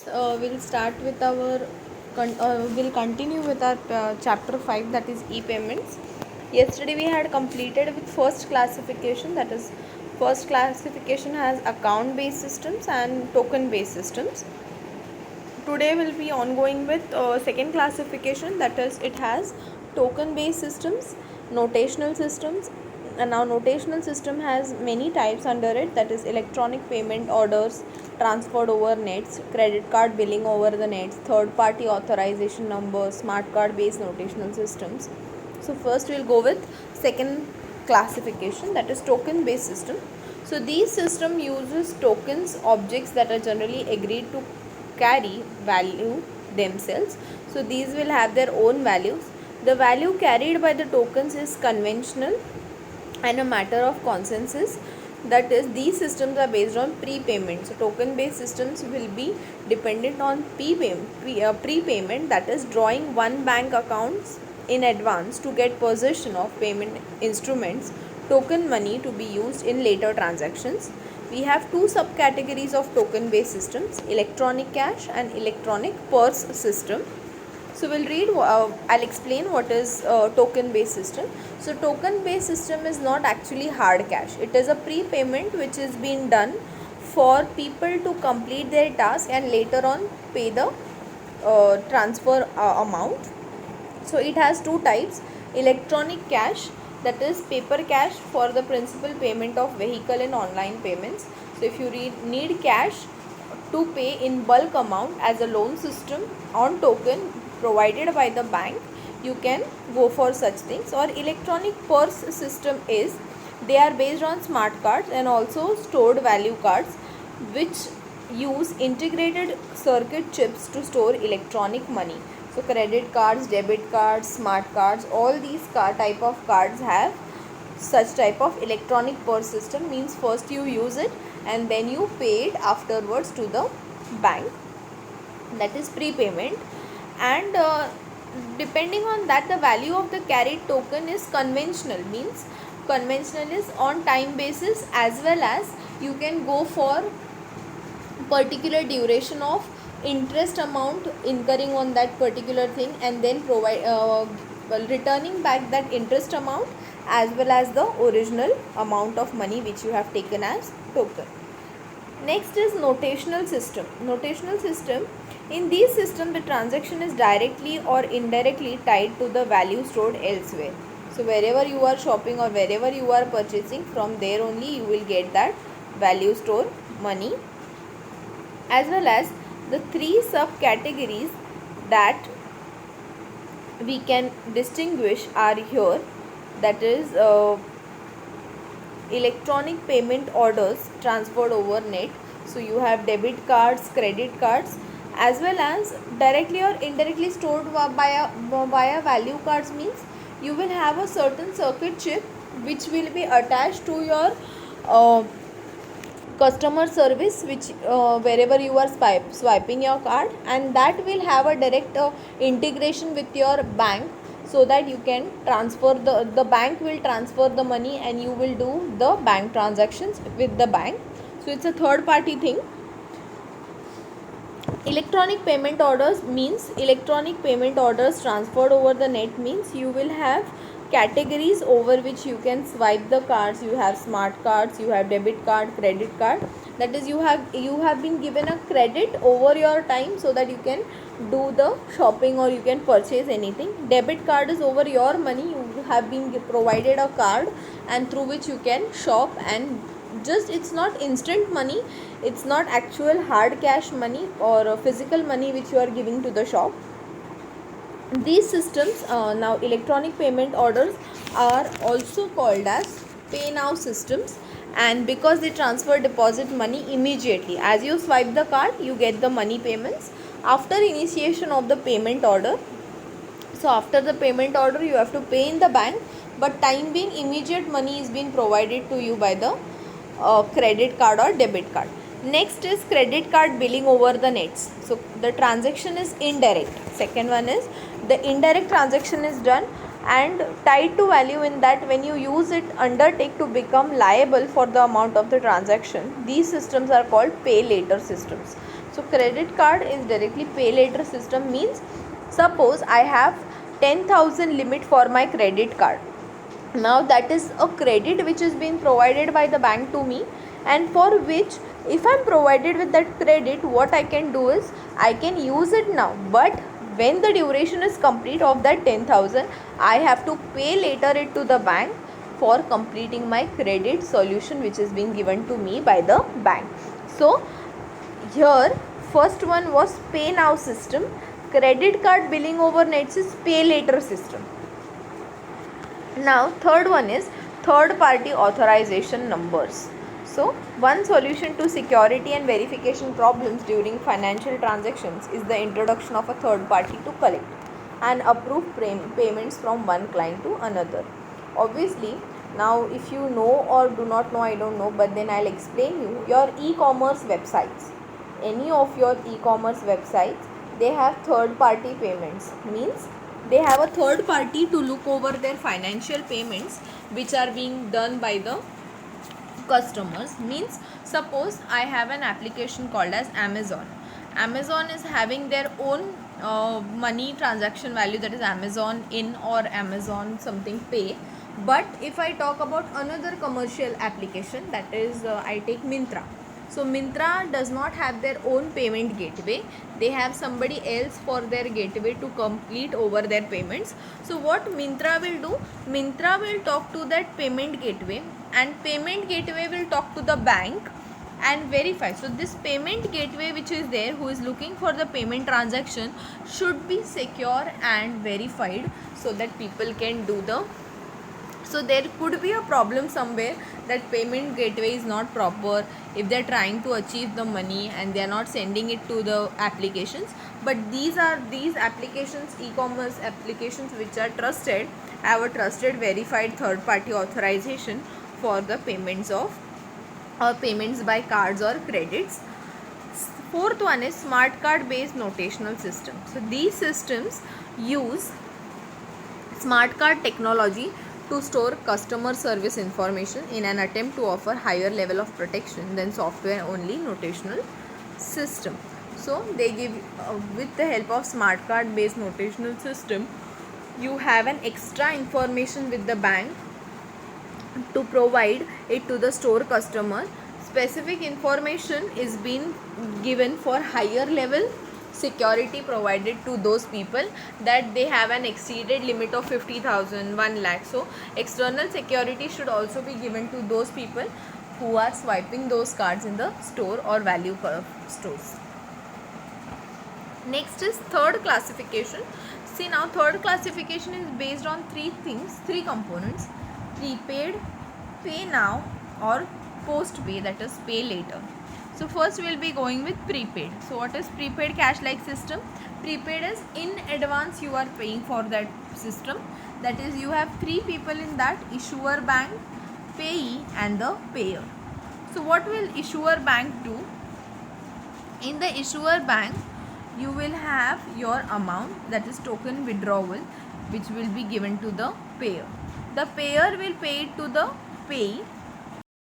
We'll start with we'll continue with our chapter 5, that is e-payments. Yesterday we had completed with first classification, that is first classification has account based systems and token based systems. Today we'll be ongoing with second classification, that is it has token based systems, notational systems. And now notational system has many types under it, that is electronic payment orders transferred over nets, credit card billing over the nets, third party authorization numbers, smart card based notational systems. So first we'll go with second classification, that is token based system. So these system uses tokens, objects that are generally agreed to carry value themselves. So these will have their own values. The value carried by the tokens is conventional and a matter of consensus, that is these systems are based on prepayment. So token based systems will be dependent on prepayment, that is drawing one bank accounts in advance to get possession of payment instruments, token money, to be used in later transactions. We have two subcategories of token based systems, electronic cash and electronic purse system. So we'll read, I'll explain what is token based system. So token based system is not actually hard cash. It is a prepayment which is being done for people to complete their task and later on pay the transfer amount. So it has two types, electronic cash, that is paper cash for the principal payment of vehicle and online payments. So if you need cash to pay in bulk amount as a loan system on token provided by the bank, you can go for such things. Or electronic purse system is, they are based on smart cards and also stored value cards, which use integrated circuit chips to store electronic money. So credit cards, debit cards, smart cards, all these type of cards have such type of electronic purse system, means first you use it and then you pay it afterwards to the bank, that is prepayment. And depending on that, the value of the carried token is conventional, means conventional is on time basis, as well as you can go for particular duration of interest amount incurring on that particular thing, and then returning back that interest amount as well as the original amount of money which you have taken as token. Next is notational system. Notational system, in these system the transaction is directly or indirectly tied to the value stored elsewhere. So wherever you are shopping or wherever you are purchasing, from there only you will get that value stored money. As well as the three subcategories that we can distinguish are here, that is electronic payment orders transferred over net. So you have debit cards, credit cards, as well as directly or indirectly stored via value cards, means you will have a certain circuit chip which will be attached to your customer service, which wherever you are swiping your card, and that will have a direct integration with your bank, so that you can transfer the bank will transfer the money and you will do the bank transactions with the bank. So it's a third party thing. Electronic payment orders means electronic payment orders transferred over the net, means you will have categories over which you can swipe the cards. You have smart cards, you have debit card, credit card, that is you have been given a credit over your time so that you can do the shopping or you can purchase anything. Debit card is over your money, you have been provided a card and through which you can shop, and just it's not instant money, it's not actual hard cash money or physical money which you are giving to the shop. These systems, now electronic payment orders are also called as pay now systems, and because they transfer deposit money immediately, as you swipe the card you get the money payments after initiation of the payment order. So after the payment order you have to pay in the bank, but time being immediate money is being provided to you by the credit card or debit card. Next is credit card billing over the nets. So the transaction is indirect. Second one is the indirect transaction is done and tied to value, in that when you use it, undertake to become liable for the amount of the transaction. These systems are called pay later systems. So credit card is directly pay later system, means suppose I have 10,000 limit for my credit card. Now that is a credit which is being provided by the bank to me, and for which if I am provided with that credit, what I can do is I can use it now, but when the duration is complete of that 10,000, I have to pay later it to the bank for completing my credit solution which is being given to me by the bank. So here first one was pay now system, credit card billing over nets is pay later system. Now third one is third party authorization numbers. So one solution to security and verification problems during financial transactions is the introduction of a third party to collect and approve payments from one client to another. Obviously, now if you know or do not know, I don't know, but then I'll explain you. Your e-commerce websites, any of your e-commerce websites, they have third party payments, means they have a third party to look over their financial payments which are being done by the customers. Means suppose I have an application called as Amazon is having their own money transaction value, that is Amazon in or Amazon something pay. But if I talk about another commercial application, that is I take Myntra. So Myntra does not have their own payment gateway, they have somebody else for their gateway to complete over their payments. So what Myntra will do, Myntra will talk to that payment gateway, and payment gateway will talk to the bank and verify. So this payment gateway which is there, who is looking for the payment transaction, should be secure and verified so that people can do the. So there could be a problem somewhere that payment gateway is not proper if they are trying to achieve the money and they are not sending it to the applications. But these applications, e-commerce applications which are trusted, have a trusted verified third party authorization for the payments of payments by cards or credits. Fourth one is smart card based notational system. So these systems use smart card technology to store customer service information in an attempt to offer higher level of protection than software only notational system. So they give with the help of smart card based notational system, you have an extra information with the bank to provide it to the store customer. Specific information is being given for higher level security provided to those people, that they have an exceeded limit of 50,000, 1 lakh. So external security should also be given to those people who are swiping those cards in the store or value stores. Next is third classification. See, now third classification is based on three components: prepaid, pay now, or post-pay, that is pay later. So first we will be going with prepaid. So what is prepaid cash like system? Prepaid is in advance you are paying for that system. That is, you have three people in that: issuer bank, payee and the payer. So what will issuer bank do? In the issuer bank, you will have your amount, that is token withdrawal, which will be given to the payer. The payer will pay it to the payee,